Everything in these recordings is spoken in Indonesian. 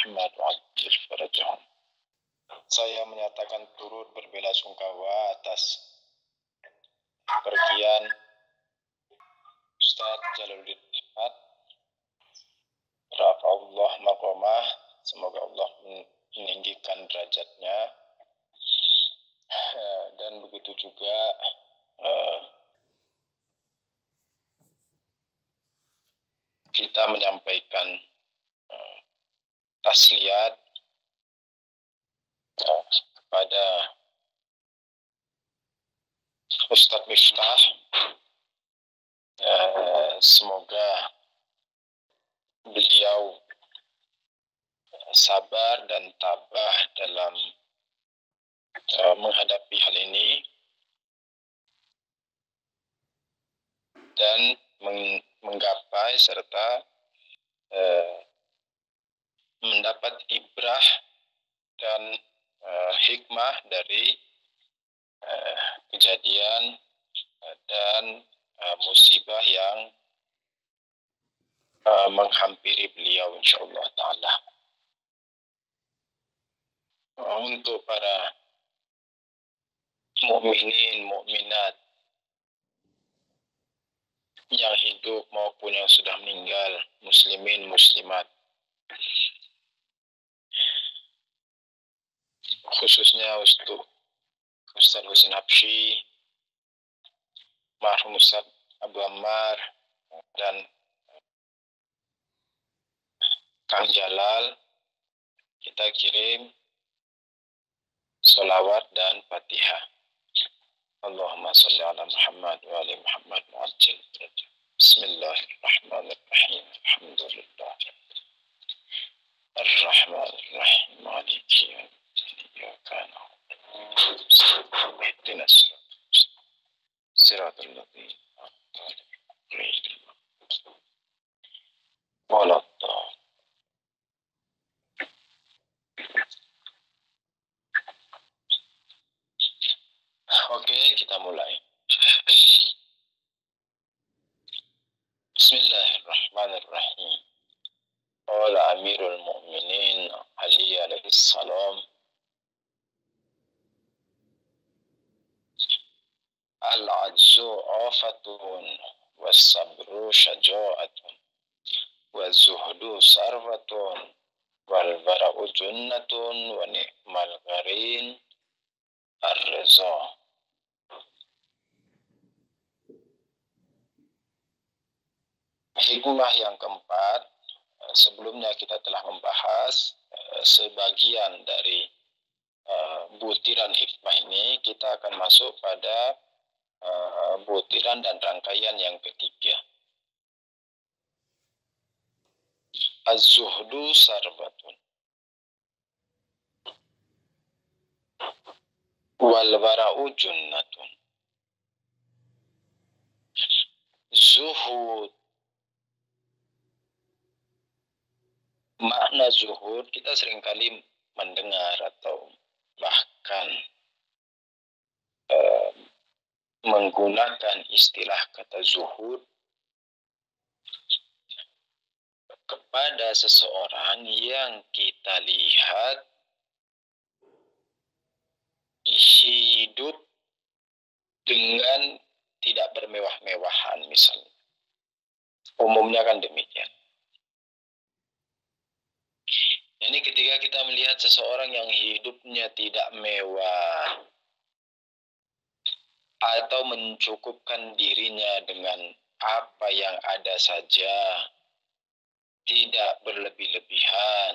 Muhammad wa'ajil farajahum. Saya menyatakan turut berbelasungkawa atas kepergian Ustaz Jalaluddin Ahmad. Rafa'ullah maqamah, semoga Allah meninggikan derajatnya. Dan begitu juga kita menyampaikan tasliat kepada Ustaz Miftah. Semoga beliau sabar dan tabah dalam menghadapi hal ini dan menggapai serta mendapat ibrah dan hikmah dari kejadian dan musibah yang menghampiri beliau insyaallah ta'ala. Untuk para mukminin, mukminat yang hidup maupun yang sudah meninggal, muslimin, muslimat, khususnya untuk Ustaz Husin Habsyi, marhum Ustaz Abu Ammar, dan Kang Jalal, kita kirim salawat dan Fatihah. Allahumma salli ala Muhammad wa ali Muhammad mu'ajjil. Bismillahirrahmanirrahim. Alhamdulillah. Ar-Rahmanir-Rahim. Maliki yaumiddin. Iyyaka na'budu wa ihdinas siratal ladzina an'amta 'alaihim ghairil Oke, kita mulai. Bismillahirrahmanirrahim. Qala Amirul Mu'minin Ali alaihi salam, al-'ajzu 'afatun was-sabru syaja'atun waz-zuhdu sarfatun wal bara'u junnatun wa ni'mal gharin ar-ridha. Hikmah yang keempat, sebelumnya kita telah membahas sebagian dari butiran hikmah ini. Kita akan masuk pada butiran dan rangkaian yang ketiga. Az-zuhdu sarbatun wal wara'u junnatun. Zuhud, makna zuhud kita seringkali mendengar atau bahkan menggunakan istilah kata zuhud kepada seseorang yang kita lihat hidup dengan tidak bermewah-mewahan misalnya. Umumnya kan demikian. Ini ketika kita melihat seseorang yang hidupnya tidak mewah atau mencukupkan dirinya dengan apa yang ada saja, tidak berlebih-lebihan,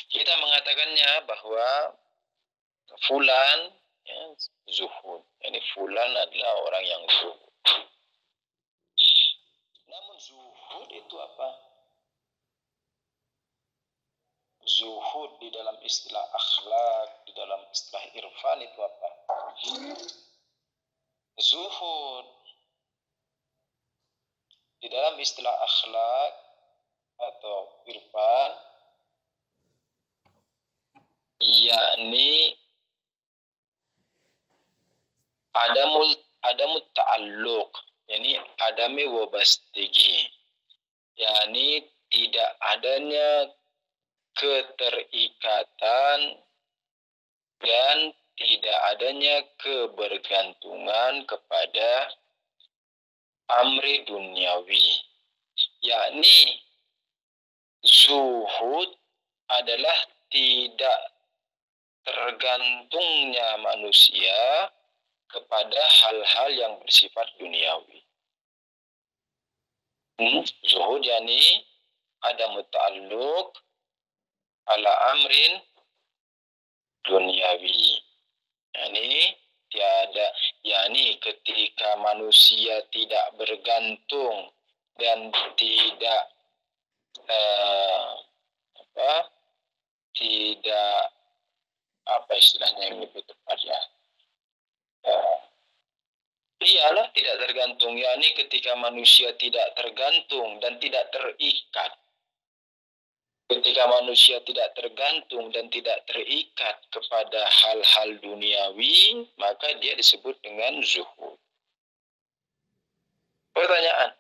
kita mengatakannya bahwa fulan ya, zuhud. Ini fulan adalah orang yang zuhud. Namun zuhud itu apa? Zuhud di dalam istilah akhlak, di dalam istilah irfan itu apa? Zuhud di dalam istilah akhlak atau irfan yakni adamut ta'alluq, yakni adami wabastigi, yakni tidak adanya keterikatan dan tidak adanya kebergantungan kepada amri duniawi, yakni zuhud adalah tidak tergantungnya manusia kepada hal-hal yang bersifat duniawi. Zuhud yakni ada muta'alluq ala amrin duniawi. yakni ketika manusia tidak bergantung dan tidak apa istilahnya yang lebih tepat ya, iyalah tidak tergantung, yakni ketika manusia tidak tergantung dan tidak terikat. Ketika manusia tidak tergantung dan tidak terikat kepada hal-hal duniawi, maka dia disebut dengan zuhud. Pertanyaan,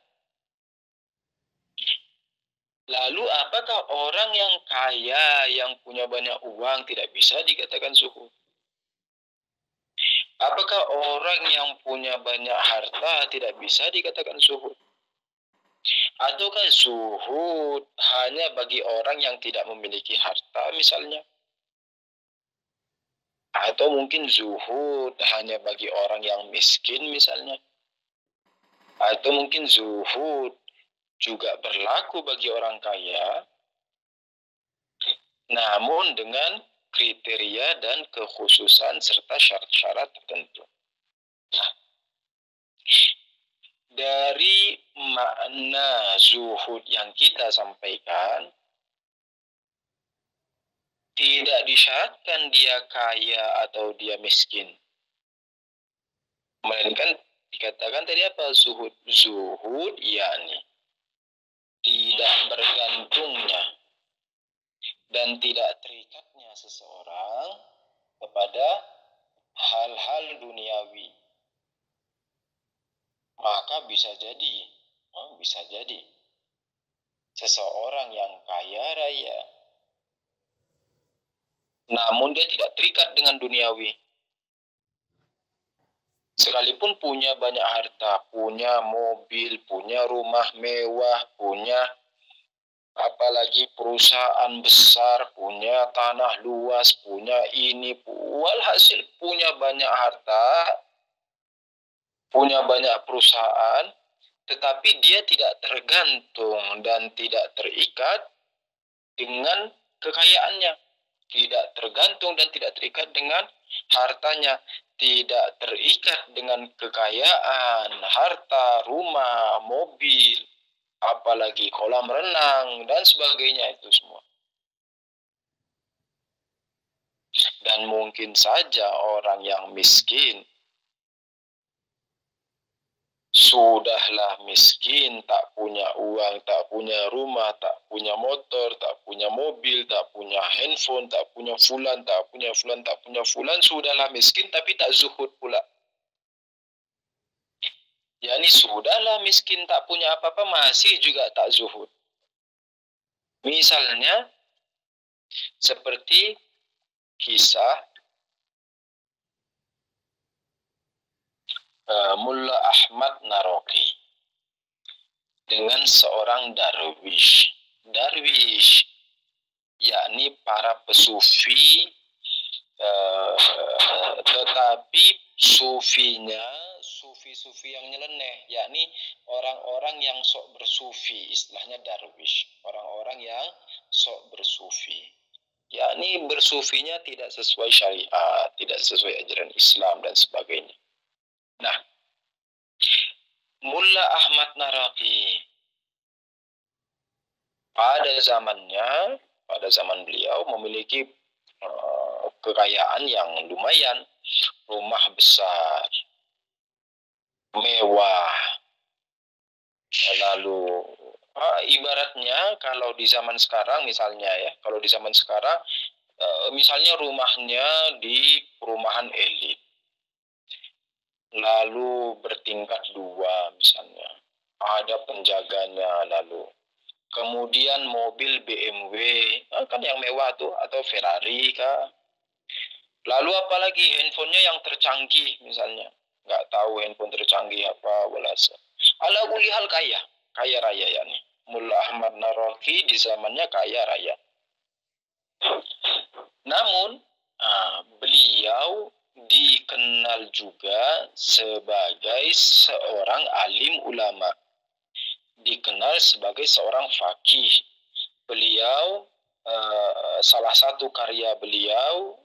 lalu apakah orang yang kaya, yang punya banyak uang tidak bisa dikatakan zuhud? Apakah orang yang punya banyak harta tidak bisa dikatakan zuhud? Ataukah zuhud hanya bagi orang yang tidak memiliki harta misalnya? Atau mungkin zuhud hanya bagi orang yang miskin misalnya? Atau mungkin zuhud juga berlaku bagi orang kaya, namun dengan kriteria dan kekhususan serta syarat-syarat tertentu. Nah, dari makna zuhud yang kita sampaikan, tidak disyaratkan dia kaya atau dia miskin. Melainkan dikatakan tadi apa? Zuhud. Zuhud yakni tidak bergantungnya dan tidak terikatnya seseorang kepada hal-hal duniawi. Maka bisa jadi seseorang yang kaya raya, namun dia tidak terikat dengan duniawi. Sekalipun punya banyak harta, punya mobil, punya rumah mewah, punya apalagi perusahaan besar, punya tanah luas, punya ini, walhasil punya banyak harta, punya banyak perusahaan, tetapi dia tidak tergantung dan tidak terikat dengan kekayaannya. Tidak tergantung dan tidak terikat dengan hartanya. Tidak terikat dengan kekayaan, harta, rumah, mobil, apalagi kolam renang, dan sebagainya itu semua. Dan mungkin saja orang yang miskin, sudahlah miskin, tak punya uang, tak punya rumah, tak punya motor, tak punya mobil, tak punya handphone, tak punya fulan, tak punya fulan, tak punya fulan, sudahlah miskin tapi tak zuhud pula. Yani sudahlah miskin tak punya apa-apa masih juga tak zuhud. Misalnya seperti kisah Mullah Ahmad Naraqi dengan seorang darwish. Darwish yakni para pesufi, tetapi sufinya sufi-sufi yang nyeleneh, yakni orang-orang yang sok bersufi, istilahnya darwish, orang-orang yang sok bersufi, yakni bersufinya tidak sesuai syariat, tidak sesuai ajaran Islam dan sebagainya. Nah, Mullah Ahmad Naraqi pada zaman beliau memiliki kekayaan yang lumayan, rumah besar, mewah. Lalu ibaratnya kalau di zaman sekarang misalnya ya, misalnya rumahnya di perumahan elit, lalu bertingkat 2 misalnya, ada penjaganya, lalu kemudian mobil BMW, kan yang mewah tuh, atau Ferrari kah. Lalu apalagi handphonenya yang tercanggih misalnya, nggak tahu handphone tercanggih apa, walasa. Ala kulihal kaya raya ya nih. Mullah Ahmad Naroki di zamannya kaya raya. Namun beliau dikenal juga sebagai seorang alim ulama, dikenal sebagai seorang faqih. Beliau salah satu karya beliau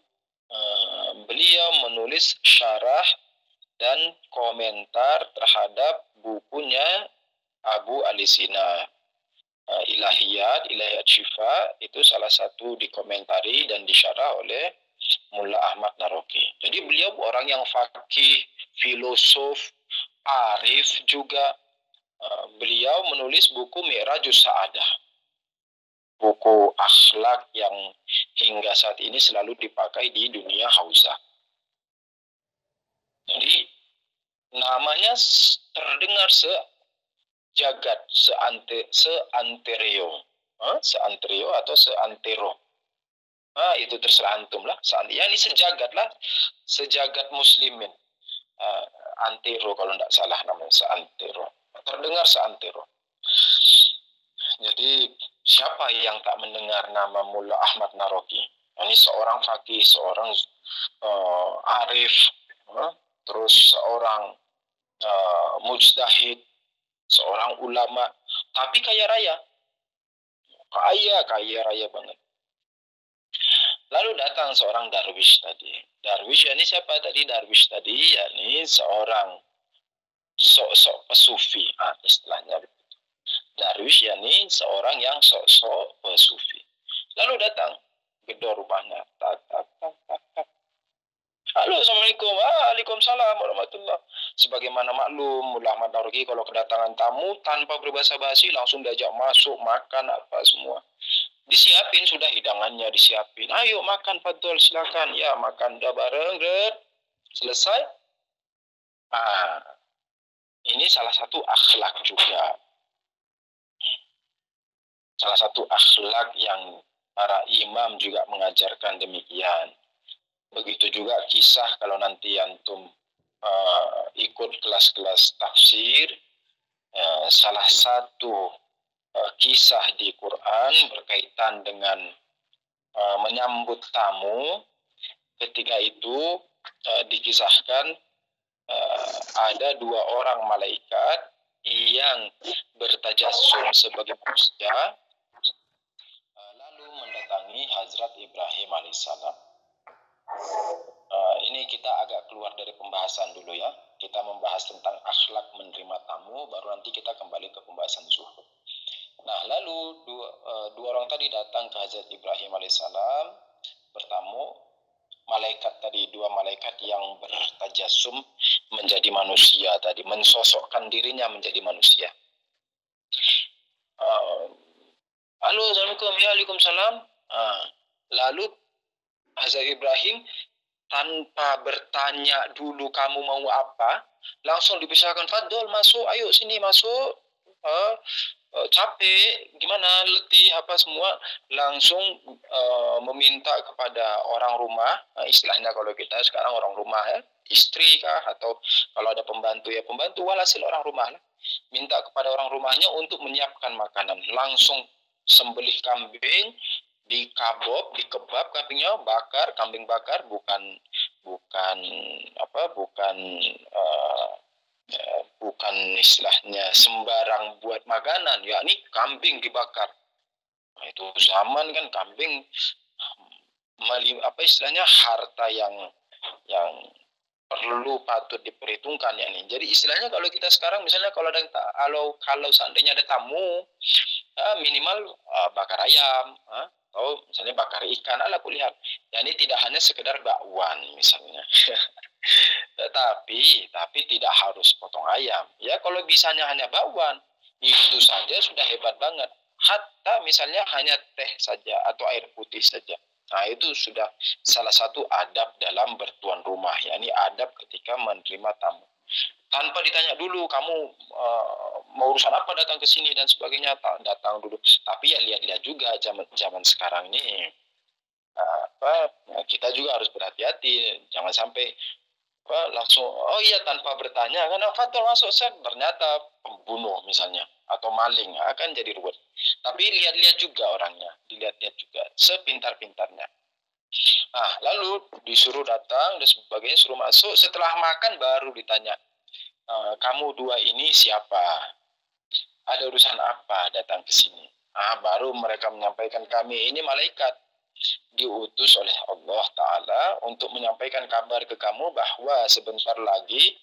menulis syarah dan komentar terhadap bukunya Abu Ali Sina, Ilahiyat Syifa, itu salah satu dikomentari dan disyarah oleh Mullah Ahmad Naroki. Jadi beliau orang yang faqih, filosof, arif juga. Beliau menulis buku Mi'rajus Sa'adah, buku akhlak yang hingga saat ini selalu dipakai di dunia Hausa. Jadi namanya terdengar sejagat, seantero, seantero atau seantero. Itu terserah antum lah. Ya ini sejagat lah, sejagat muslimin. Antero kalau tidak salah namanya, seantero. Terdengar seantero. Jadi siapa yang tak mendengar nama Mullah Ahmad Naroki? Ini seorang faqih, seorang arif, terus seorang mujtahid, seorang ulama, tapi kaya raya. Kaya raya banget. Lalu datang seorang darwish tadi. Darwish ini siapa tadi? Darwish tadi yakni seorang sok-sok pesufi, istilahnya. Darwish yakni seorang yang sok-sok pesufi. Lalu datang, gedor rumahnya. Tak, tak, tak, tak, tak. Halo, Assalamualaikum. Waalaikumsalam warahmatullah. Sebagaimana maklum, Mullah Ahmad Naroki kalau kedatangan tamu tanpa berbahasa basi langsung diajak masuk, makan apa semua. Disiapin sudah hidangannya, disiapin. Ayo makan, Fadol, silakan. Ya, makan udah bareng, selesai. Ini salah satu akhlak juga. Salah satu akhlak yang para imam juga mengajarkan demikian. Begitu juga kisah kalau nanti antum ikut kelas-kelas tafsir, salah satu kisah di Quran berkaitan dengan menyambut tamu. Ketika itu dikisahkan ada 2 orang malaikat yang bertajasum sebagai manusia lalu mendatangi Hazrat Ibrahim alaihissalam. Ini kita agak keluar dari pembahasan dulu ya. Kita membahas tentang akhlak menerima tamu, baru nanti kita kembali ke pembahasan zuhud. Nah, lalu dua orang tadi datang ke Hazrat Ibrahim alaihissalam, bertamu. Malaikat tadi, 2 malaikat yang bertajasum menjadi manusia tadi, mensosokkan dirinya menjadi manusia. Halo, Assalamualaikum. Ya, Waalaikumsalam. Lalu Hazrat Ibrahim tanpa bertanya dulu kamu mau apa, langsung dipisahkan. Fadol, masuk, ayo sini masuk. Capek, gimana, letih, apa semua, langsung meminta kepada orang rumah, istilahnya kalau kita sekarang orang rumah ya, istri kah, atau kalau ada pembantu ya pembantu, walhasil orang rumah lah, minta kepada orang rumahnya untuk menyiapkan makanan. Langsung sembelih kambing, dikebab kambingnya, bakar, kambing bakar, bukan istilahnya sembarang buat makanan, yakni kambing dibakar. Nah, itu zaman kan kambing istilahnya harta yang perlu patut diperhitungkan ya nih. Jadi istilahnya kalau kita sekarang misalnya kalau seandainya ada tamu, minimal bakar ayam, atau misalnya bakar ikan, ala kulihat. Ya ini tidak hanya sekedar bakwan misalnya. Tapi tidak harus potong ayam. Ya kalau bisanya hanya bakwan, itu saja sudah hebat banget. Hatta misalnya hanya teh saja atau air putih saja. Nah itu sudah salah satu adab dalam bertuan rumah. Ya ini adab ketika menerima tamu. Tanpa ditanya dulu kamu mau urusan apa datang ke sini dan sebagainya, datang dulu. Tapi ya lihat-lihat juga zaman sekarang ini, kita juga harus berhati-hati, jangan sampai langsung oh iya tanpa bertanya kan Fatul masuk set ternyata pembunuh misalnya atau maling akan jadi ruwet. Tapi lihat-lihat juga orangnya, dilihat-lihat juga sepintar-pintarnya. Lalu disuruh datang dan sebagainya, suruh masuk. Setelah makan baru ditanya, kamu dua ini siapa? Ada urusan apa datang ke sini? Baru mereka menyampaikan, kami ini malaikat diutus oleh Allah Ta'ala untuk menyampaikan kabar ke kamu bahwa sebentar lagi,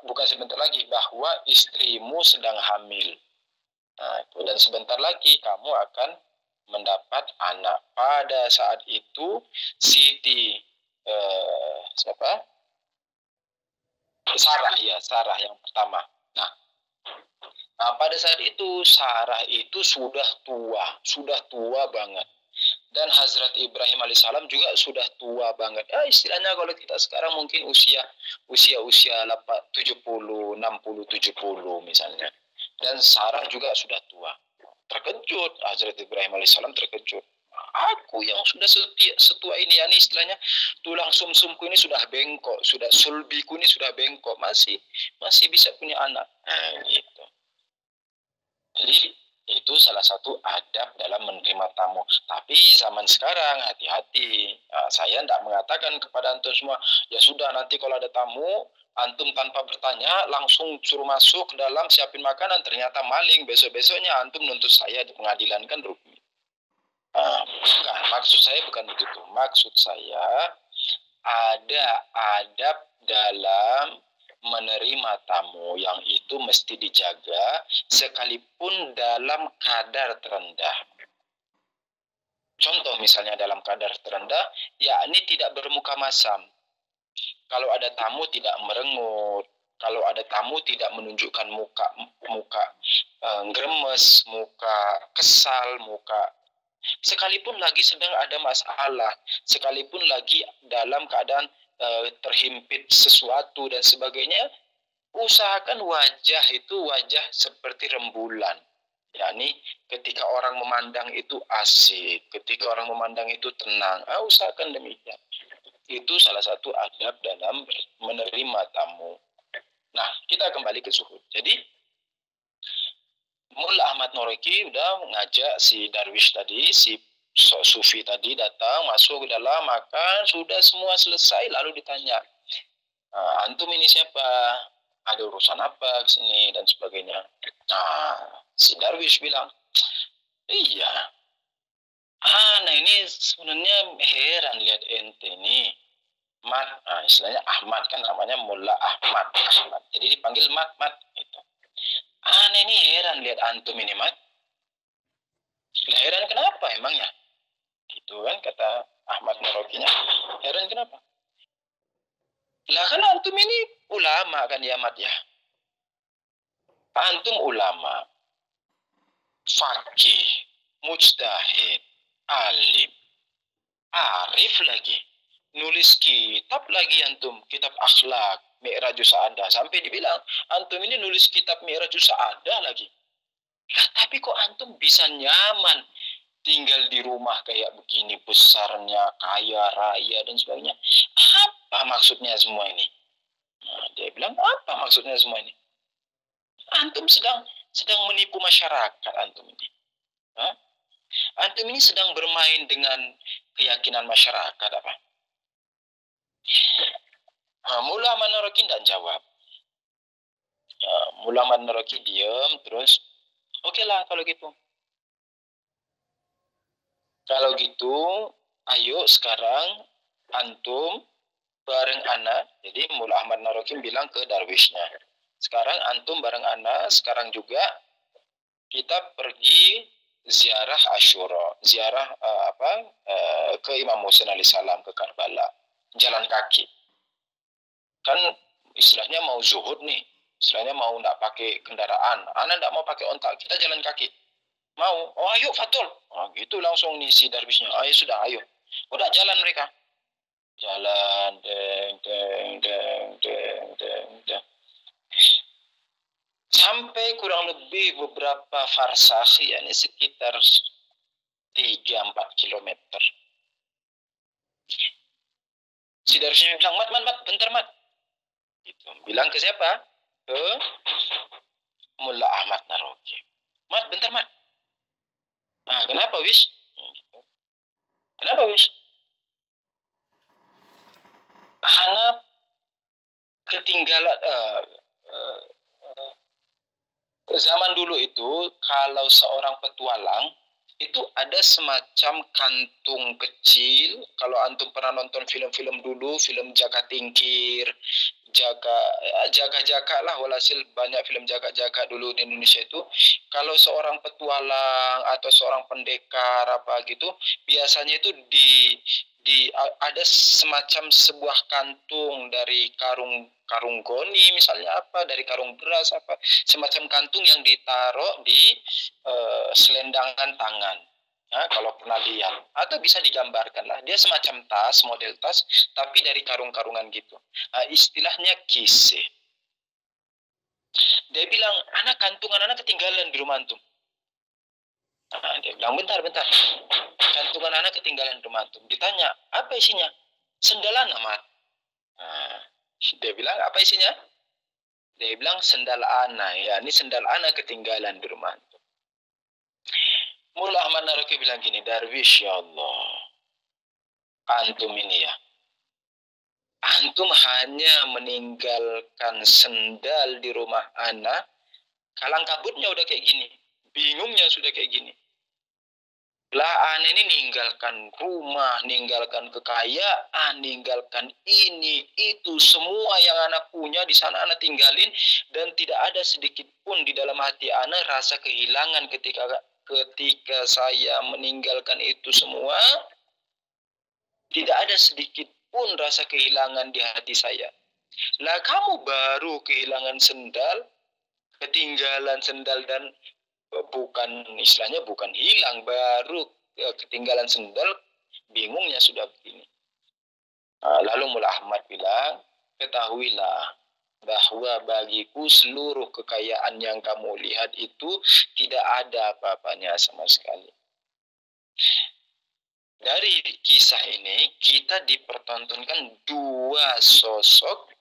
bukan sebentar lagi, bahwa istrimu sedang hamil. Dan sebentar lagi kamu akan mendapat anak. Pada saat itu Siti siapa? Sarah yang pertama. Pada saat itu Sarah itu sudah tua banget. Dan Hazrat Ibrahim alaihissalam juga sudah tua banget. Istilahnya kalau kita sekarang mungkin usia 70, 60, 70 misalnya. Dan Sarah juga sudah tua. Terkejut, Hazrat Ibrahim alaihissalam terkejut. Aku yang sudah setua ini, ya, istilahnya tulang sumsumku ini sudah bengkok, sudah sulbiku ini sudah bengkok, masih bisa punya anak. Gitu. Jadi itu salah satu adab dalam menerima tamu. Tapi zaman sekarang hati-hati. Saya tidak mengatakan kepada antum semua, ya sudah nanti kalau ada tamu, antum tanpa bertanya langsung suruh masuk ke dalam, siapin makanan, ternyata maling, besok-besoknya antum nuntut saya di pengadilan, kan rugi. Bukan, maksud saya bukan begitu. Maksud saya ada adab dalam menerima tamu yang itu mesti dijaga sekalipun dalam kadar terendah. Contoh misalnya dalam kadar terendah, yakni tidak bermuka masam. Kalau ada tamu tidak merengut, kalau ada tamu tidak menunjukkan muka gremes, muka kesal, muka sekalipun lagi sedang ada masalah, sekalipun lagi dalam keadaan terhimpit sesuatu dan sebagainya, usahakan wajah itu wajah seperti rembulan. Yakni ketika orang memandang itu asik, ketika orang memandang itu tenang, usahakan demikian. Itu salah satu adab dalam menerima tamu. Nah, kita kembali ke zuhud. Jadi Mullah Ahmad Noriki udah ngajak si Darwish tadi, si Sufi tadi datang, masuk ke dalam, makan, sudah semua selesai, lalu ditanya, antum ini siapa? Ada urusan apa ke sini dan sebagainya. Si Darwish bilang, iya, ini sebenarnya heran lihat ente nih. Istilahnya Ahmad, kan namanya Mullah Ahmad. Jadi dipanggil Mat. Gitu. Ini heran lihat antum ini, Mat. Heran kenapa emangnya? Gitu kan kata Ahmad Norokinya. Heran kenapa? Lah kan antum ini ulama kan ya, Mat ya. Antum ulama, fakih, mujtahid, alim, arif lagi, nulis kitab lagi antum, kitab akhlak, Mi'rajus Sa'adah. Sampai dibilang, antum ini nulis kitab Mi'rajus Sa'adah lagi. Tapi kok antum bisa nyaman tinggal di rumah kayak begini, besarnya, kaya raya dan sebagainya? Apa maksudnya semua ini? Dia bilang, apa maksudnya semua ini? Antum sedang menipu masyarakat, antum ini. Antum ini sedang bermain dengan keyakinan masyarakat apa? Mullah Manoroki tidak jawab. Mullah Manoroki diam terus. Oke lah kalau gitu. Kalau gitu, ayo sekarang antum bareng ana. Jadi Mullah Ahmad Narokim bilang ke Darwishnya, sekarang antum bareng ana, sekarang juga kita pergi ziarah Asyura, ziarah ke Imam Husain alaihissalam ke Karbala, jalan kaki. Kan istilahnya mau zuhud nih, istilahnya mau nggak pakai kendaraan, ana nggak mau pakai ontak, kita jalan kaki. Mau? Oh ayo Fatul. Gitu langsung nih si Darwishnya. Ayo sudah, ayo. Udah jalan mereka. Jalan, deng. sampai kurang lebih beberapa farsakh, yakni sekitar 3-4 kilometer. Si Darwisnya bilang, mat, bentar mat. Gitu. Bilang ke siapa? Ke Mullah Ahmad Naroki. Mat, bentar mat. Nah, kenapa Wis? Kenapa Wis? Hana ketinggalan zaman dulu itu kalau seorang petualang itu ada semacam kantung kecil. Kalau antum pernah nonton film-film dulu, film Jaka Tingkir, Jaka lah, walhasil banyak film Jaka dulu di Indonesia itu. Kalau seorang petualang atau seorang pendekar apa gitu, biasanya itu ada semacam sebuah kantung dari karung goni misalnya, apa dari karung beras apa, semacam kantung yang ditaruh di selendangan tangan. Nah, kalau pernah lihat atau bisa digambarkan lah, dia semacam tas, model tas, tapi dari karung-karungan gitu. Nah, istilahnya kise. Dia bilang, anak kantungan anak ketinggalan di rumah antum. Nah, dia bilang, bentar. Kantungan anak ketinggalan di rumah antum. Ditanya, apa isinya? Sendal anak, Mat. Nah, dia bilang, apa isinya? Dia bilang, sendal anak. Ya, ini sendal anak ketinggalan di rumah antum. Mullah Ahmad Naroki bilang gini, Darwish, ya Allah, antum ini ya, antum hanya meninggalkan sendal di rumah anak, kalang kabutnya udah kayak gini, bingungnya sudah kayak gini. Lah anak ini ninggalkan rumah, ninggalkan kekayaan, ninggalkan ini, itu, semua yang anak punya di sana anak tinggalin, dan tidak ada sedikit pun di dalam hati anak rasa kehilangan ketika saya meninggalkan itu semua. Tidak ada sedikit pun rasa kehilangan di hati saya. Lah kamu baru kehilangan sendal, ketinggalan sendal, dan bukan istilahnya bukan hilang, baru ketinggalan sendal, bingungnya sudah begini. Lalu Mullah Ahmad bilang, ketahuilah bahwa bagiku seluruh kekayaan yang kamu lihat itu tidak ada apa-apanya sama sekali. Dari kisah ini kita dipertontonkan dua sosok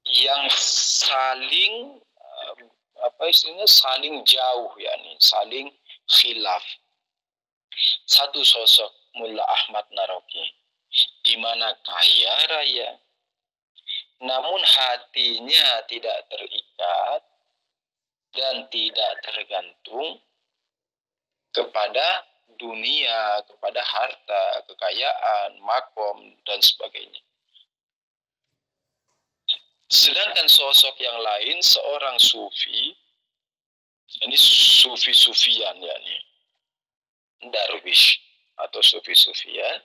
yang saling saling jauh, yakni saling khilaf. Satu sosok Mullah Ahmad Naroki, di mana kaya raya, namun hatinya tidak terikat dan tidak tergantung kepada dunia, kepada harta, kekayaan, makom, dan sebagainya. Sedangkan sosok yang lain seorang sufi, ini sufi-sufian, yakni darwish atau sufi-sufian,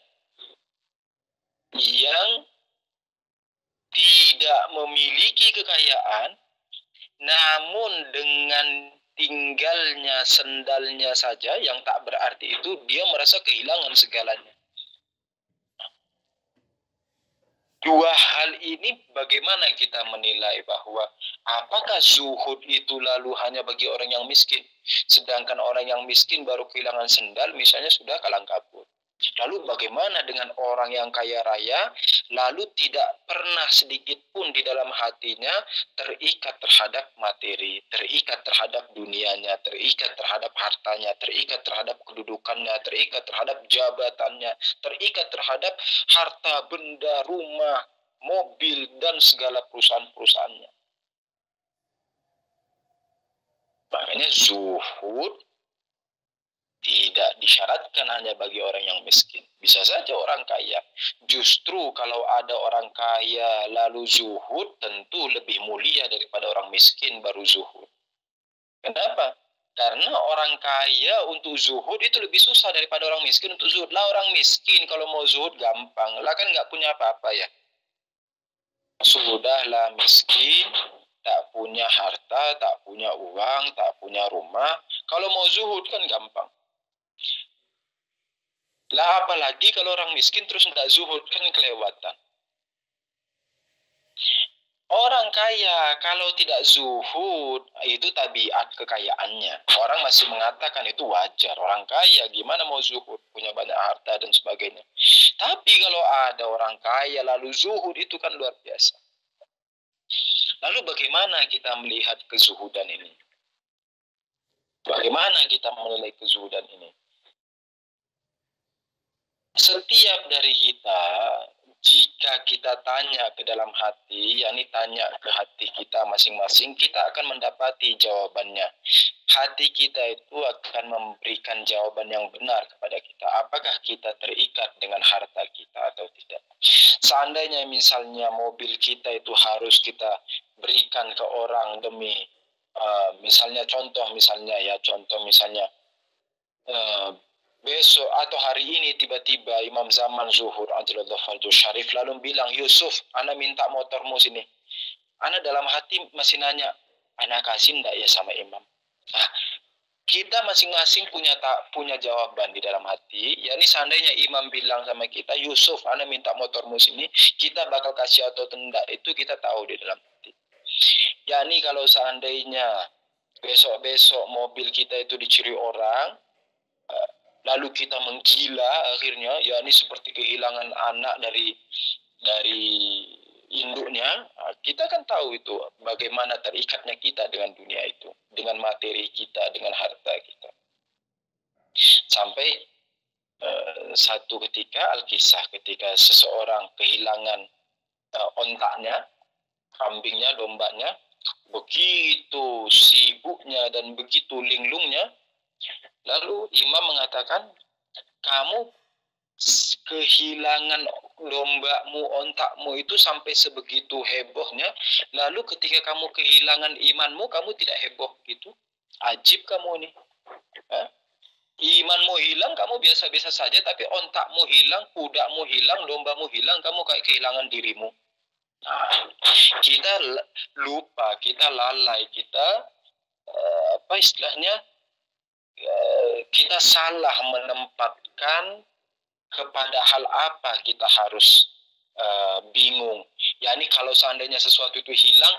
yang tidak memiliki kekayaan, namun dengan tinggalnya sendalnya saja yang tak berarti itu dia merasa kehilangan segalanya. Dua hal ini bagaimana kita menilai bahwa apakah zuhud itu lalu hanya bagi orang yang miskin, sedangkan orang yang miskin baru kehilangan sendal misalnya sudah kalang kabut. Lalu bagaimana dengan orang yang kaya raya, lalu tidak pernah sedikit pun di dalam hatinya terikat terhadap materi, terikat terhadap dunianya, terikat terhadap hartanya, terikat terhadap kedudukannya, terikat terhadap jabatannya, terikat terhadap harta benda, rumah, mobil, dan segala perusahaan-perusahaannya. Makanya zuhud tidak disyaratkan hanya bagi orang yang miskin. Bisa saja orang kaya. Justru kalau ada orang kaya lalu zuhud, tentu lebih mulia daripada orang miskin baru zuhud. Kenapa? Karena orang kaya untuk zuhud itu lebih susah daripada orang miskin untuk zuhud. Lah orang miskin kalau mau zuhud gampang. Lah kan nggak punya apa-apa ya. Sudahlah miskin, tak punya harta, tak punya uang, tak punya rumah. Kalau mau zuhud kan gampang. Lah apalagi kalau orang miskin terus nggak zuhud, kan kelewatan. Orang kaya kalau tidak zuhud itu tabiat kekayaannya. Orang masih mengatakan itu wajar. Orang kaya gimana mau zuhud, punya banyak harta dan sebagainya. Tapi kalau ada orang kaya lalu zuhud itu kan luar biasa. Lalu bagaimana kita melihat kezuhudan ini? Bagaimana kita menilai kezuhudan ini? Setiap dari kita, jika kita tanya ke dalam hati, yakni tanya ke hati kita masing-masing, kita akan mendapati jawabannya. Hati kita itu akan memberikan jawaban yang benar kepada kita. Apakah kita terikat dengan harta kita atau tidak? Seandainya misalnya mobil kita itu harus kita berikan ke orang demi misalnya besok atau hari ini tiba-tiba Imam Zaman Zuhur Ajalallahu Fardu Syarif lalu bilang, Yusuf, ana minta motormu sini. Ana dalam hati masih nanya, ana kasih ndak ya sama Imam? Nah, kita masing-masing punya jawaban di dalam hati. Yakni seandainya Imam bilang sama kita, Yusuf, ana minta motormu sini, kita bakal kasih atau tidak itu kita tahu di dalam hati. Yakni kalau seandainya besok-besok mobil kita itu dicuri orang, lalu kita menggila akhirnya, yakni seperti kehilangan anak dari induknya, kita kan tahu itu bagaimana terikatnya kita dengan dunia itu, dengan materi kita, dengan harta kita. Sampai satu ketika Alkisah ketika seseorang kehilangan ontaknya, kambingnya, dombanya, begitu sibuknya dan begitu linglungnya, lalu Imam mengatakan, kamu kehilangan dombamu, ontakmu itu sampai sebegitu hebohnya, lalu ketika kamu kehilangan imanmu, kamu tidak heboh gitu. Ajib kamu nih. Imanmu hilang, kamu biasa-biasa saja, tapi ontakmu hilang, kudamu hilang, dombamu hilang, kamu kayak kehilangan dirimu. Nah, kita lupa, kita lalai, kita apa istilahnya, kita salah menempatkan kepada hal apa kita harus bingung. Yani kalau seandainya sesuatu itu hilang,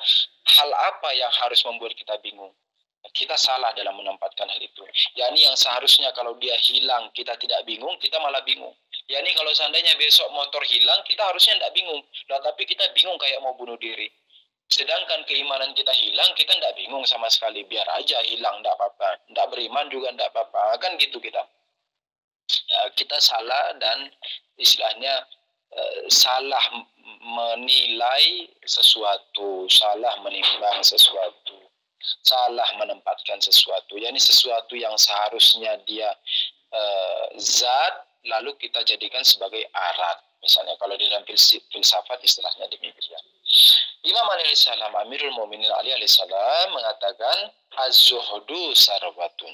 hal apa yang harus membuat kita bingung? Kita salah dalam menempatkan hal itu. Yani yang seharusnya kalau dia hilang kita tidak bingung, kita malah bingung. Yani kalau seandainya besok motor hilang, kita harusnya tidak bingung. Nah, tapi kita bingung kayak mau bunuh diri. Sedangkan keimanan kita hilang, kita tidak bingung sama sekali. Biar aja hilang, tidak apa-apa. Tidak beriman juga tidak apa-apa. Kan gitu kita. Kita salah dan istilahnya salah menilai sesuatu, salah menimbang sesuatu, salah menempatkan sesuatu. Yani sesuatu yang seharusnya dia zat, lalu kita jadikan sebagai arat. Misalnya kalau di dalam filsafat istilahnya demikian. Imam Ali alaihissalam, Amirul Mu'minin Ali alaihissalam mengatakan, az-zuhdu sarwatun.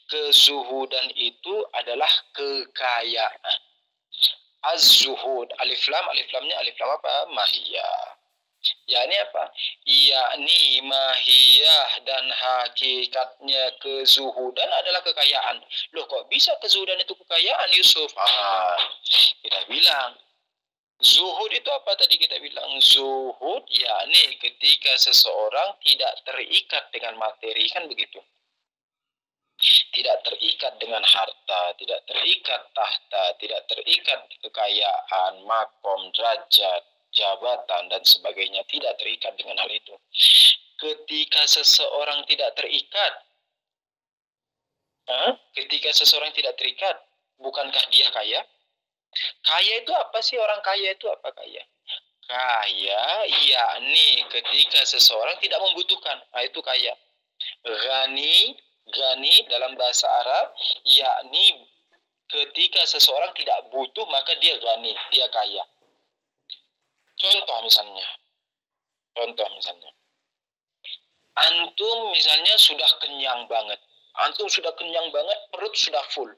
Kezuhudan itu adalah kekayaan. Az-zuhud, alif lamnya alif lam apa? Mahiyah. Yakni apa? Yakni mahiyah dan hakikatnya kezuhudan adalah kekayaan. Loh, kok bisa kezuhudan itu kekayaan, Yusuf? Kita bilang zuhud itu apa tadi kita bilang? Zuhud yakni ketika seseorang tidak terikat dengan materi, kan begitu. Tidak terikat dengan harta, tidak terikat tahta, tidak terikat kekayaan, makom, derajat, jabatan, dan sebagainya. Tidak terikat dengan hal itu. Ketika seseorang tidak terikat, bukankah dia kaya? Kaya itu apa sih? Orang kaya itu apa kaya? Kaya yakni ketika seseorang tidak membutuhkan. Nah, itu kaya. Gani dalam bahasa Arab yakni ketika seseorang tidak butuh maka dia gani, dia kaya. Contoh misalnya. Antum misalnya sudah kenyang banget. Perut sudah full.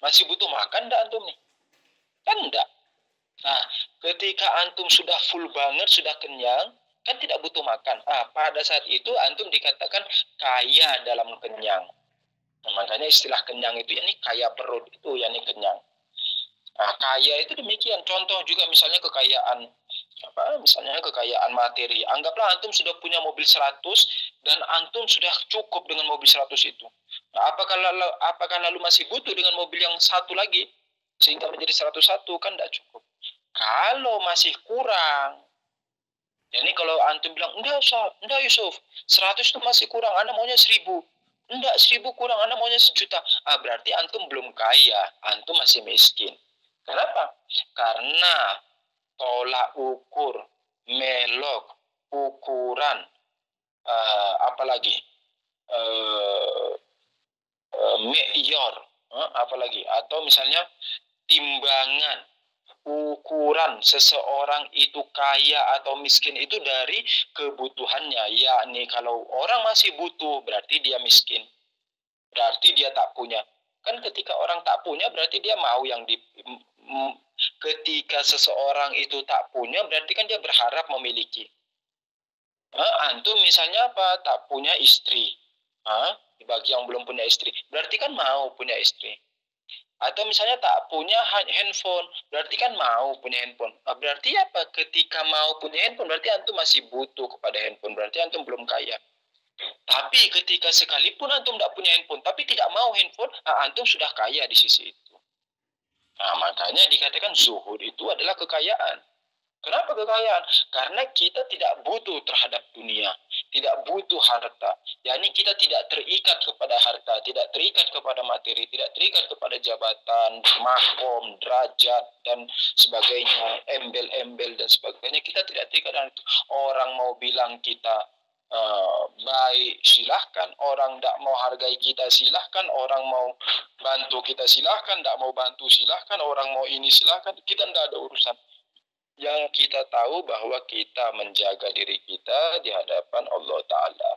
Masih butuh makan enggak antum nih? Kan enggak. Nah, ketika antum sudah full banget, sudah kenyang, kan tidak butuh makan. Pada saat itu antum dikatakan kaya dalam kenyang. Nah, makanya istilah kenyang itu yakni kaya perut itu yakni kenyang. Nah, kaya itu demikian. Contoh juga misalnya kekayaan misalnya kekayaan materi. Anggaplah antum sudah punya mobil 100 dan antum sudah cukup dengan mobil 100 itu. Nah, apakah lalu masih butuh dengan mobil yang satu lagi sehingga menjadi 101? Kan tidak cukup. Kalau masih kurang, jadi kalau antum bilang, enggak Yusuf, 100 itu masih kurang, Anda maunya 1000. Enggak, 1000 kurang, Anda maunya 1.000.000. Berarti antum belum kaya, antum masih miskin. Kenapa? Karena tolak ukur, melok, ukuran, apalagi, me'yor, apalagi, atau misalnya timbangan, ukuran seseorang itu kaya atau miskin itu dari kebutuhannya. Yakni kalau orang masih butuh berarti dia miskin, berarti dia tak punya. Kan ketika orang tak punya berarti dia mau yang ketika seseorang itu tak punya berarti kan dia berharap memiliki. Antum misalnya apa? Tak punya istri. Bagi yang belum punya istri berarti kan mau punya istri. Atau misalnya tak punya handphone, berarti kan mau punya handphone. Berarti apa? Ketika mau punya handphone, berarti antum masih butuh kepada handphone. Berarti antum belum kaya. Tapi ketika sekalipun antum tidak punya handphone, tapi tidak mau handphone, antum sudah kaya di sisi itu. Makanya dikatakan zuhud itu adalah kekayaan. Kenapa kekayaan? Karena kita tidak butuh terhadap dunia, tidak butuh harta. Yani kita tidak terikat kepada harta, tidak terikat kepada materi, tidak terikat kepada jabatan, makom, derajat, dan sebagainya, embel-embel dan sebagainya. Kita tidak terikat dengan itu. Orang mau bilang kita baik, silahkan. Orang tidak mau hargai kita, silahkan. Orang mau bantu kita, silahkan. Tidak mau bantu, silahkan. Orang mau ini, silahkan. Kita tidak ada urusan. Yang kita tahu bahwa kita menjaga diri kita di hadapan Allah Ta'ala.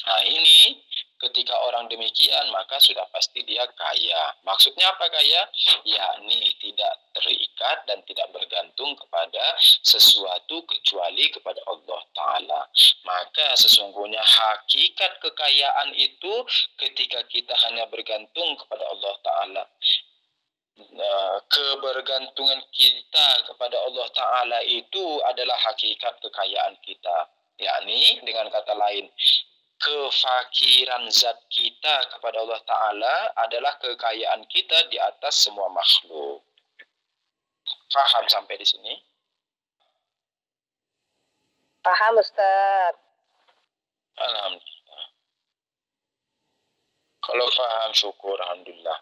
Nah ini ketika orang demikian maka sudah pasti dia kaya. Maksudnya apa kaya? Yakni tidak terikat dan tidak bergantung kepada sesuatu kecuali kepada Allah Ta'ala. Maka sesungguhnya hakikat kekayaan itu ketika kita hanya bergantung kepada Allah Ta'ala. Kebergantungan kita kepada Allah Ta'ala itu adalah hakikat kekayaan kita. Yakni dengan kata lain, kefakiran zat kita kepada Allah Ta'ala adalah kekayaan kita di atas semua makhluk. Faham sampai di sini? Paham Ustaz. Alhamdulillah. Kalau faham syukur, Alhamdulillah.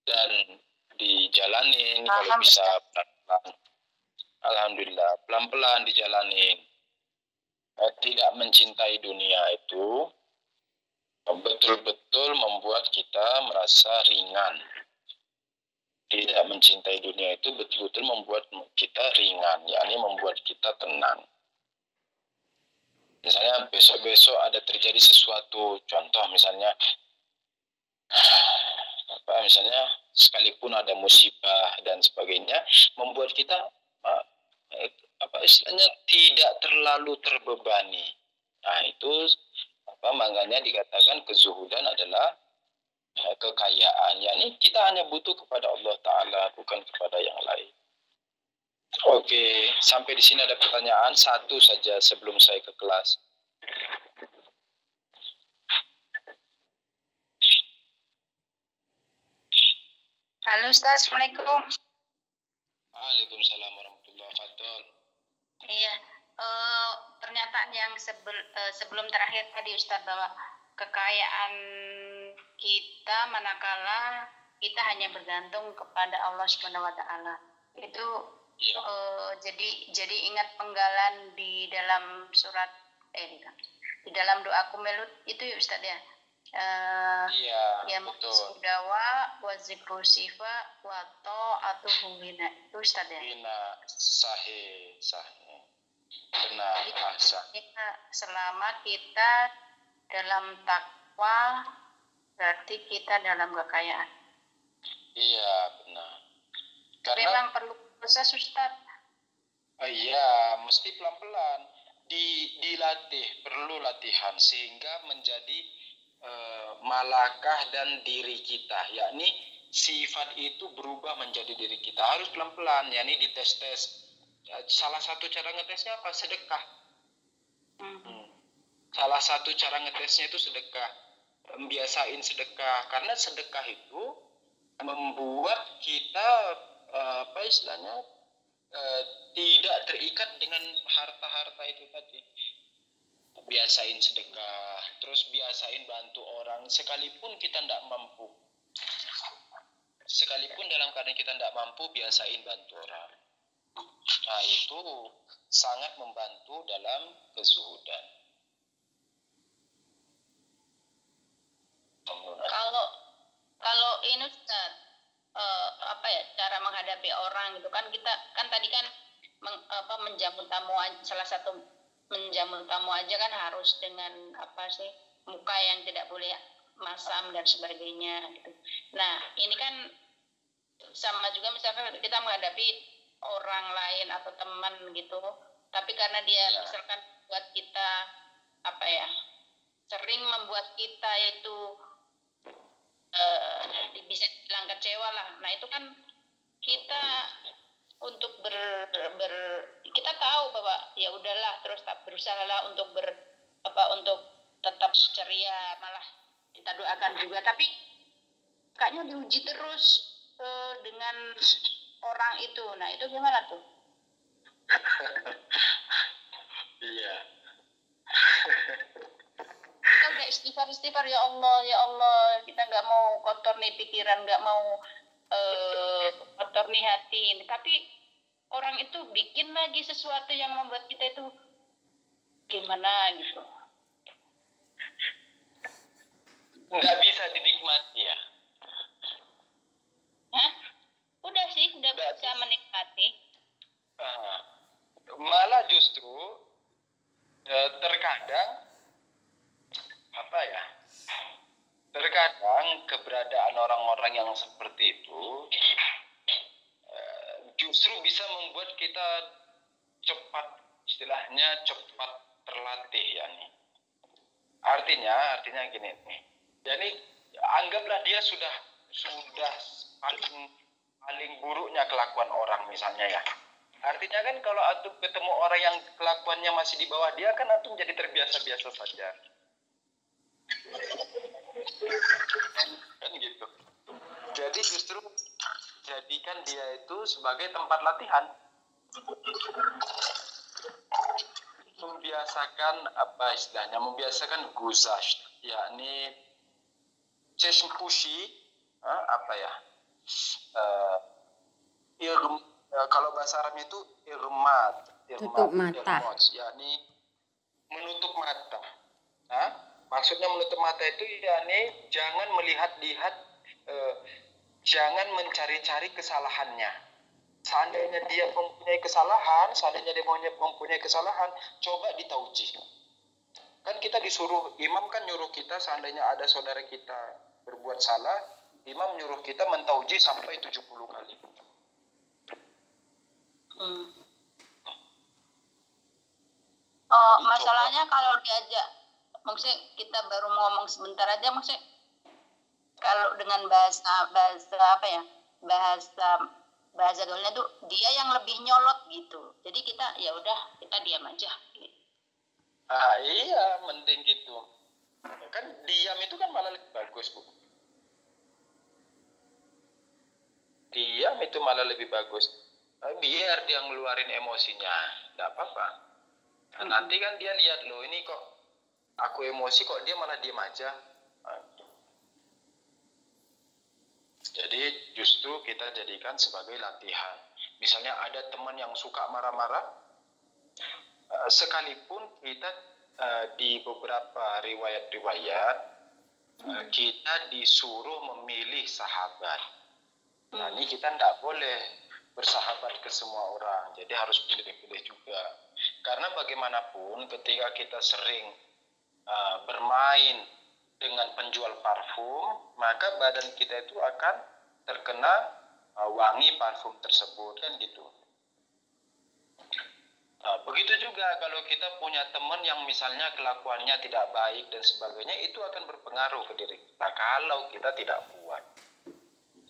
Dan dijalanin kalau bisa pelan-pelan. Alhamdulillah, pelan-pelan dijalanin. Tidak mencintai dunia itu betul-betul membuat kita merasa ringan. Tidak mencintai dunia itu betul-betul membuat kita ringan, yakni membuat kita tenang. Misalnya besok-besok ada terjadi sesuatu, contoh misalnya misalnya sekalipun ada musibah dan sebagainya, membuat kita istilahnya tidak terlalu terbebani. Nah itu makanya dikatakan kezuhudan adalah kekayaan. Yani kita hanya butuh kepada Allah Ta'ala, bukan kepada yang lain. Oke, sampai di sini ada pertanyaan satu saja sebelum saya ke kelas. Halo Ustaz, Assalamualaikum. Waalaikumsalam warahmatullahi wabarakatuh. Iya, pernyataan yang sebelum terakhir tadi Ustaz, bahwa kekayaan kita manakala kita hanya bergantung kepada Allah Subhanahu wa Ta'ala. Itu jadi ingat penggalan di dalam surat di dalam doa kumelut itu ya Ustaz ya. Ya sudawa wa zikru sifa wa ta'atuhu hina itu Ustaz ya. Sahih. Benar. Selama kita dalam takwa berarti kita dalam kekayaan. Iya, benar. Tapi memang perlu proses Ustaz. Iya, mesti pelan-pelan. Dilatih, perlu latihan sehingga menjadi malakah dan diri kita, yakni sifat itu berubah menjadi diri kita. Harus pelan-pelan, ya ini dites-tes. Salah satu cara ngetesnya apa? Sedekah. Salah satu cara ngetesnya itu sedekah. Membiasain sedekah. Karena sedekah itu membuat kita apa istilahnya tidak terikat dengan harta-harta itu tadi. Biasain sedekah, terus biasain bantu orang sekalipun kita tidak mampu. Sekalipun dalam keadaan kita tidak mampu, biasain bantu orang. Nah, itu sangat membantu dalam kezuhudan. Kalau ini Ustaz, apa ya cara menghadapi orang gitu kan, kita kan tadi kan menjamu tamu, salah satu menjamu tamu aja kan harus dengan apa sih, muka yang tidak boleh masam dan sebagainya gitu. Nah ini kan sama juga misalkan kita menghadapi orang lain atau teman gitu, tapi karena dia misalkan buat kita apa ya, sering membuat kita itu bisa bilang kecewa lah. Nah itu kan kita untuk kita tahu bahwa ya udahlah, terus berusaha lah untuk untuk tetap ceria, malah kita doakan juga, tapi kayaknya diuji terus dengan orang itu. Nah itu gimana tuh? Iya. Kita udah istighfar ya Allah, kita nggak mau kotor nih pikiran, nggak mau kotor nih hati, tapi orang itu bikin lagi sesuatu yang membuat kita itu gimana gitu. Nggak bisa dinikmati ya. Hah? Udah sih, udah bisa menikmati. Malah justru terkadang apa ya? Terkadang keberadaan orang-orang yang seperti itu justru bisa membuat kita cepat, istilahnya cepat terlatih ya nih. Artinya gini nih. Jadi anggaplah dia sudah paling buruknya kelakuan orang misalnya ya. Artinya kan kalau antum ketemu orang yang kelakuannya masih di bawah dia, kan antum jadi terbiasa-biasa saja. Kan gitu. Jadi justru jadikan dia itu sebagai tempat latihan. Membiasakan apa istilahnya? Membiasakan guzash, yakni cheshmpushi, apa ya? Kalau bahasa Arabnya itu tutup mata, yakni menutup mata. Maksudnya menutup mata itu yakni jangan melihat-lihat, jangan mencari-cari kesalahannya. Seandainya dia mempunyai kesalahan, coba ditauji. Kan kita disuruh, imam kan nyuruh kita, seandainya ada saudara kita berbuat salah, imam nyuruh kita mentauji sampai 70 kali. Masalahnya kalau diajak, maksudnya kita baru ngomong sebentar aja, maksudnya kalau dengan bahasa apa ya, bahasa gaulnya tuh dia yang lebih nyolot gitu. Jadi kita ya udah, kita diam aja gitu. Iya, mending gitu. Kan diam itu kan malah lebih bagus, Bu. Diam itu malah lebih bagus. Biar dia ngeluarin emosinya, enggak apa-apa. Nanti kan dia lihat, loh ini kok aku emosi, kok dia malah diam aja. Jadi justru kita jadikan sebagai latihan. Misalnya ada teman yang suka marah-marah, sekalipun kita di beberapa riwayat-riwayat kita disuruh memilih sahabat. Nah ini kita tidak boleh bersahabat ke semua orang, jadi harus pilih-pilih juga. Karena bagaimanapun ketika kita sering bermain dengan penjual parfum, maka badan kita itu akan terkena wangi parfum tersebut, kan gitu. Begitu juga kalau kita punya teman yang misalnya kelakuannya tidak baik dan sebagainya, itu akan berpengaruh ke diri kita kalau kita tidak kuat.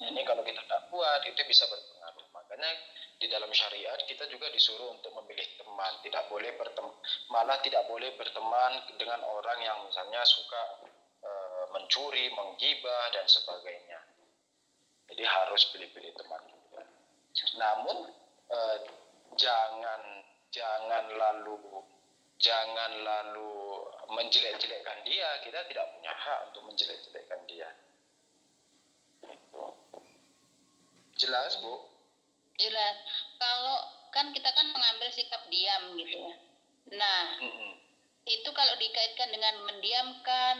Ini kalau kita tak kuat itu bisa berpengaruh. Makanya di dalam syariat kita juga disuruh untuk memilih teman. Malah tidak boleh berteman dengan orang yang misalnya suka mencuri, menggibah dan sebagainya. Jadi harus pilih-pilih teman. Namun jangan lalu menjelek-jelekkan dia. Kita tidak punya hak untuk menjelek-jelekkan dia. Jelas, Bu? Jelas. Kalau kan kita kan mengambil sikap diam gitu ya. Nah, itu kalau dikaitkan dengan mendiamkan,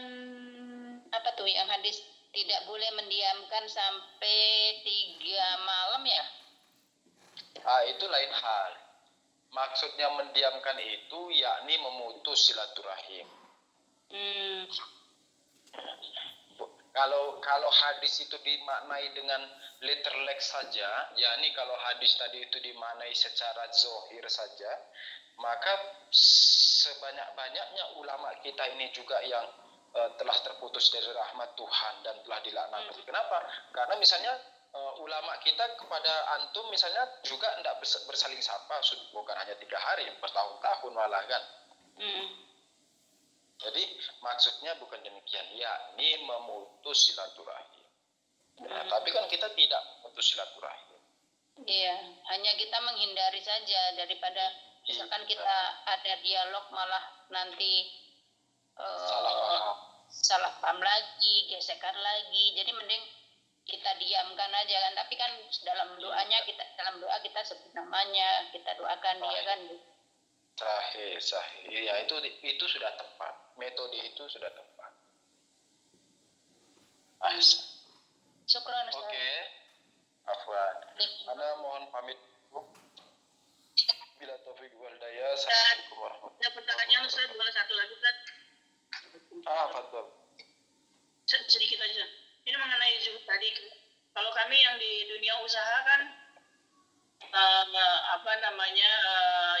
apa tuh yang hadis tidak boleh mendiamkan sampai 3 malam ya? Itu lain hal. Maksudnya mendiamkan itu yakni memutus silaturahim. Kalau hadis itu dimaknai dengan literal saja, yakni kalau hadis tadi itu dimaknai secara zahir saja, maka sebanyak-banyaknya ulama kita ini juga yang telah terputus dari rahmat Tuhan dan telah dilaknati. Kenapa? Karena misalnya ulama kita kepada antum misalnya juga tidak bersaling sapa, bukan hanya 3 hari, bertahun-tahun malah kan. Jadi maksudnya bukan demikian, yakni memutus silaturahim. Nah, tapi kan kita tidak memutus silaturahim. Iya, hanya kita menghindari saja daripada misalkan kita ada dialog malah nanti salah paham lagi, gesekan lagi. Jadi mending kita diamkan aja kan. Tapi kan dalam doa kita sebut namanya, kita doakan dia kan. Sahih. Ya itu sudah tepat. Metode itu sudah tepat. Syukran, Ustaz. Oke. Afwan. Ana mohon pamit. Bila taufik wal hidayah. Assalamualaikum warahmatullahi wabarakatuh. Pertanyaan Ustaz, boleh satu lagi Ustaz? Fadhol. Sedikit aja. Ini mengenai zuhud tadi. Kalau kami yang di dunia usaha kan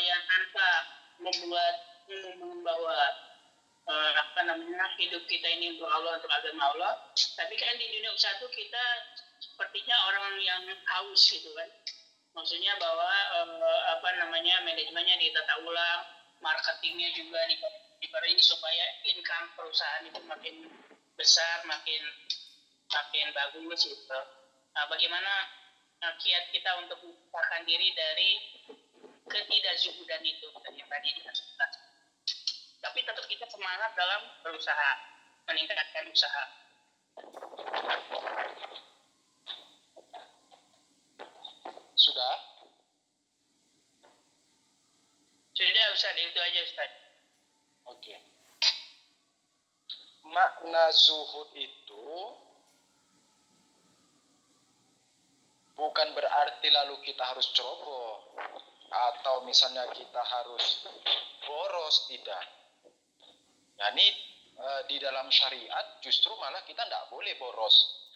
yang tanpa membawa hidup kita ini untuk Allah, untuk agama Allah. Tapi kan di dunia usaha itu kita sepertinya orang yang haus gitu kan. Maksudnya bahwa manajemennya ditata ulang, marketingnya juga diperini supaya income perusahaan itu makin besar, makin bagus gitu. Nah, bagaimana kiat kita untuk menciptakan diri dari ketidakzuhudan itu yang tadi disebutkan. Tapi tetap kita semangat dalam berusaha, meningkatkan usaha. Sudah? Sudah Ustaz, itu aja Ustaz. Oke. Makna zuhud itu bukan berarti lalu kita harus ceroboh atau misalnya kita harus boros, tidak. Yani di dalam syariat justru malah kita tidak boleh boros.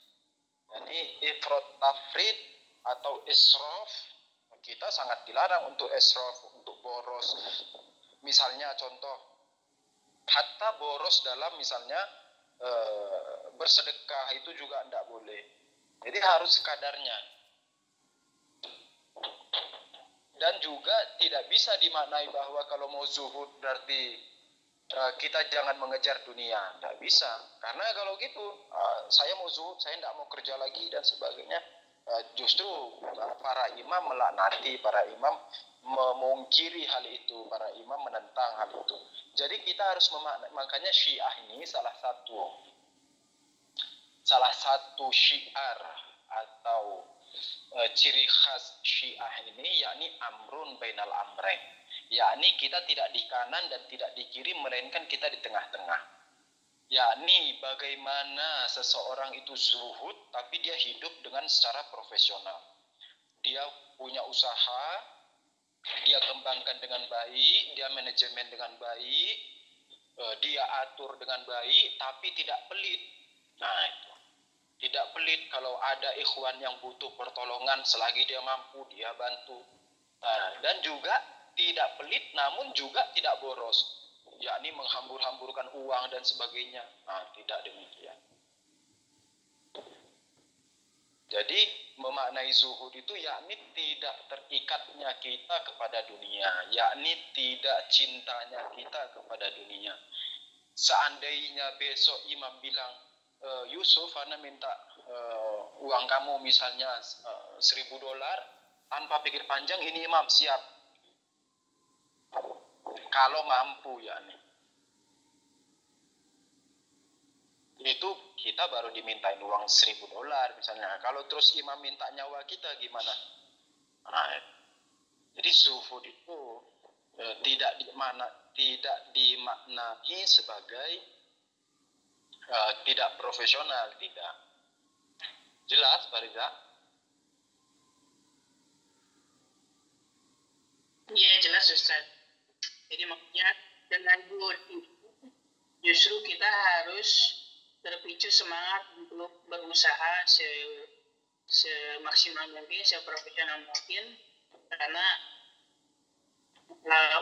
Yani ifrat tafrid atau israf, kita sangat dilarang untuk israf, untuk boros. Misalnya contoh, hatta boros dalam misalnya bersedekah itu juga tidak boleh. Jadi harus sekadarnya. Dan juga tidak bisa dimaknai bahwa kalau mau zuhud berarti kita jangan mengejar dunia. Tidak bisa. Karena kalau gitu, saya mau zuhud, saya tidak mau kerja lagi dan sebagainya. Justru para imam melaknati, para imam memungkiri hal itu, para imam menentang hal itu. Jadi kita harus makanya Syiah ini salah satu syiar atau ciri khas Syiah ini yakni amrun bainal amrain, yakni kita tidak di kanan dan tidak di kiri, melainkan kita di tengah-tengah. Yakni bagaimana seseorang itu zuhud tapi dia hidup dengan secara profesional. Dia punya usaha, dia kembangkan dengan baik, dia manajemen dengan baik, dia atur dengan baik, tapi tidak pelit. Nah itu, tidak pelit. Kalau ada ikhwan yang butuh pertolongan, selagi dia mampu, dia bantu. Nah, dan juga tidak pelit, namun juga tidak boros, yakni menghambur-hamburkan uang dan sebagainya. Nah, tidak demikian. Jadi memaknai zuhud itu yakni tidak terikatnya kita kepada dunia, yakni tidak cintanya kita kepada dunia. Seandainya besok imam bilang, Yusuf, Ana minta uang kamu misalnya $1.000, tanpa pikir panjang ini imam siap. Kalau mampu yakni. Itu kita baru dimintain uang $1.000 misalnya. Kalau terus imam minta nyawa kita gimana? Nah, jadi zuhud itu tidak dimaknai sebagai tidak profesional, tidak. Jelas, Pak Riza? Iya, jelas Ustaz. Jadi maksudnya dengan zuhud justru kita harus terpicu semangat untuk berusaha semaksimal mungkin, seprofesional mungkin, karena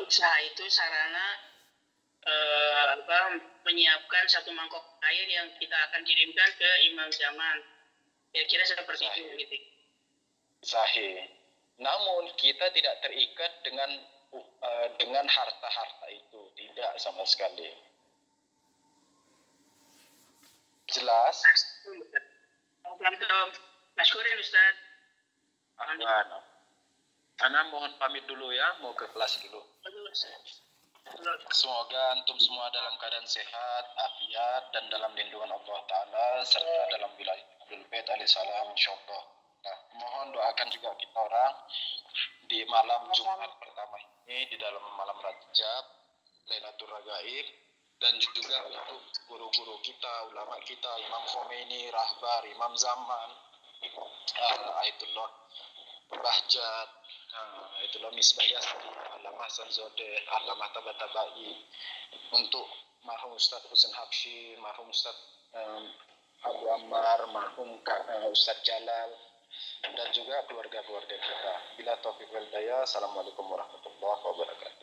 usaha itu sarana menyiapkan satu mangkok air yang kita akan kirimkan ke imam zaman. Kira-kira seperti itu gitu. Sahih. Namun kita tidak terikat dengan harta-harta itu, tidak sama sekali. Jelas? Mas Kurin, Ustaz. Ana mohon pamit dulu ya, mau ke kelas dulu. Semoga antum semua dalam keadaan sehat, afiat, dan dalam lindungan Allah Ta'ala, serta dalam wilayah Ahlul Bait alaihissalam, insyaallah. Nah, mohon doakan juga kita orang di malam Jumat pertama ini, di dalam malam Rajab, Lailatul Ragaib, dan juga untuk guru-guru kita, ulama kita, Imam Khomeini, Rahbar, Imam Zaman, Ayatullah Bahjat, Ayatullah Misbah Yasri, Allamah Hasan Zodeh, Allamah Tabatabai, untuk marhum Ustadz Husain Habsyi, marhum Ustadz Abu Ammar, marhum Ustadz Jalal, dan juga keluarga-keluarga kita. Bila taufiq wal hidayah, assalamualaikum warahmatullahi wabarakatuh.